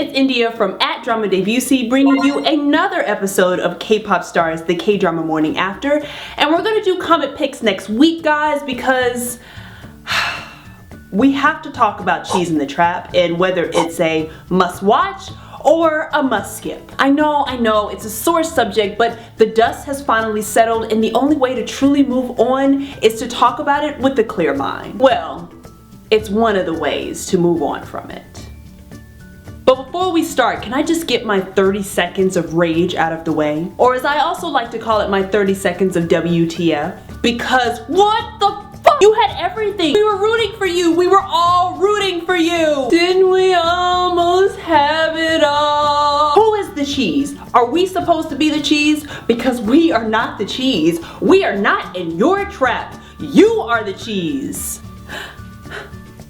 it's India from @DramaDebussy bringing you another episode of K-Pop Stars, the K-Drama Morning After. And we're gonna do comet picks next week, guys, because we have to talk about Cheese in the Trap and whether it's a must-watch or a must-skip. I know, it's a sore subject, but the dust has finally settled and the only way to truly move on is to talk about it with a clear mind. Well, it's one of the ways to move on from it. But before we start, can I just get my 30 seconds of rage out of the way? Or as I also like to call it, my 30 seconds of WTF. Because what the fuck? You had everything. We were rooting for you. We were all rooting for you. Didn't we almost have it all? Who is the cheese? Are we supposed to be the cheese? Because we are not the cheese. We are not in your trap. You are the cheese.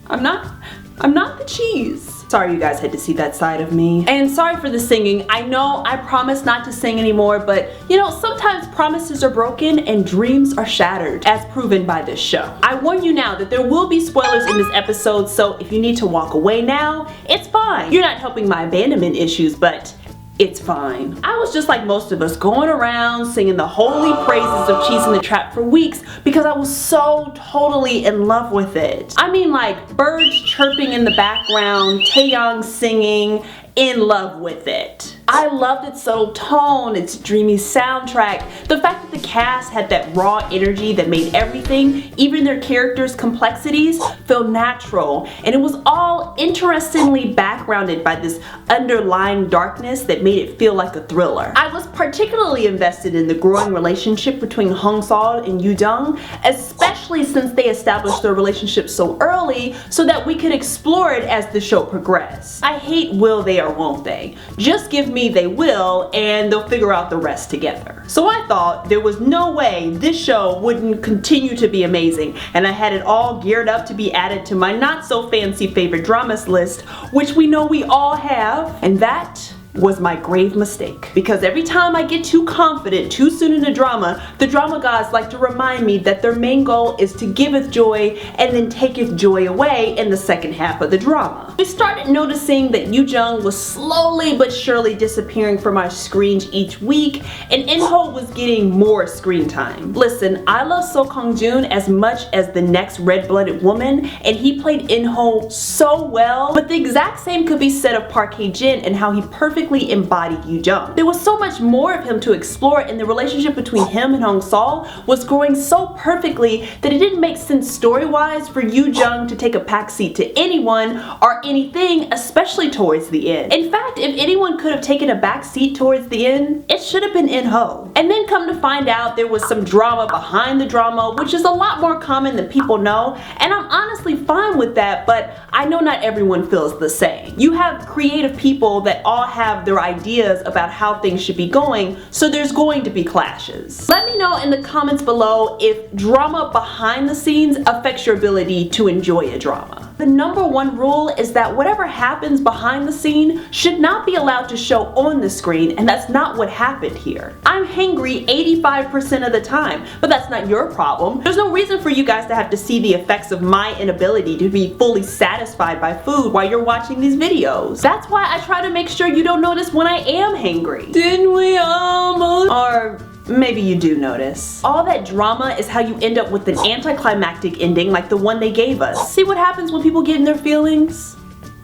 I'm not the cheese. Sorry you guys had to see that side of me. And sorry for the singing. I know I promised not to sing anymore, but you know, sometimes promises are broken and dreams are shattered, as proven by this show. I warn you now that there will be spoilers in this episode, so if you need to walk away now, it's fine. You're not helping my abandonment issues, but it's fine. I was just like most of us, going around singing the holy praises of Cheese in the Trap for weeks because I was so totally in love with it. I mean, like birds chirping in the background, Taeyong singing, in love with it. I loved its subtle tone, its dreamy soundtrack, the fact that the cast had that raw energy that made everything, even their characters' complexities, feel natural, and it was all interestingly backgrounded by this underlying darkness that made it feel like a thriller. I was particularly invested in the growing relationship between Hong Sol and Yoo Jung, especially since they established their relationship so early so that we could explore it as the show progressed. I hate will they or won't they. Just give me they will and they'll figure out the rest together. So I thought there was no way this show wouldn't continue to be amazing, and I had it all geared up to be added to my not so fancy favorite dramas list, which we know we all have, and that was my grave mistake. Because every time I get too confident too soon in the drama gods like to remind me that their main goal is to giveth joy and then taketh joy away in the second half of the drama. We started noticing that Yoo Jung was slowly but surely disappearing from our screens each week, and In-ho was getting more screen time. Listen, I love So Kang-joon as much as the next red-blooded woman, and he played In-ho so well, but the exact same could be said of Park Hae-jin and how he perfectly embodied Yoo Jung. There was so much more of him to explore, and the relationship between him and Hong Sol was growing so perfectly that it didn't make sense story-wise for Yoo Jung to take a backseat to anyone or anything, especially towards the end. In fact, if anyone could have taken a backseat towards the end, it should have been In-ho. And then come to find out there was some drama behind the drama, which is a lot more common than people know, and I'm honestly fine with that, but I know not everyone feels the same. You have creative people that all have their ideas about how things should be going, so there's going to be clashes. Let me know in the comments below if drama behind the scenes affects your ability to enjoy a drama. The number one rule is that whatever happens behind the scene should not be allowed to show on the screen, and that's not what happened here. I'm hangry 85% of the time, but that's not your problem. There's no reason for you guys to have to see the effects of my inability to be fully satisfied by food while you're watching these videos. That's why I try to make sure you don't notice when I am hangry. Didn't we almost? Or maybe you do notice. All that drama is how you end up with an anticlimactic ending like the one they gave us. See what happens when people get in their feelings?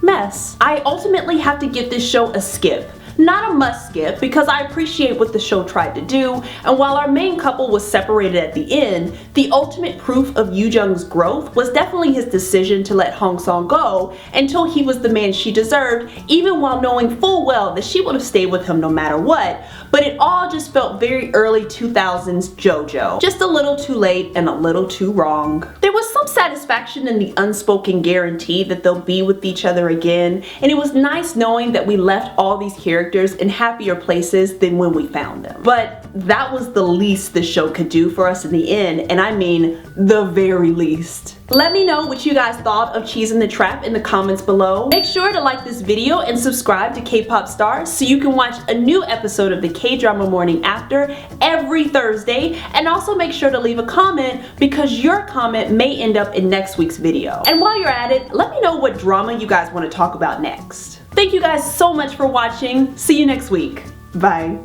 Mess. I ultimately have to give this show a skip. Not a must skip, because I appreciate what the show tried to do, and while our main couple was separated at the end, the ultimate proof of Yoo Jung's growth was definitely his decision to let Hong Sol go until he was the man she deserved, even while knowing full well that she would have stayed with him no matter what. But it all just felt very early 2000s JoJo. Just a little too late and a little too wrong. There was some satisfaction in the unspoken guarantee that they'll be with each other again, and it was nice knowing that we left all these characters in happier places than when we found them. But that was the least the show could do for us in the end, and I mean the very least. Let me know what you guys thought of Cheese in the Trap in the comments below. Make sure to like this video and subscribe to K-Pop Stars so you can watch a new episode of the K-Drama Morning After every Thursday, and also make sure to leave a comment because your comment may end up in next week's video. And while you're at it, let me know what drama you guys want to talk about next. Thank you guys so much for watching. See you next week. Bye.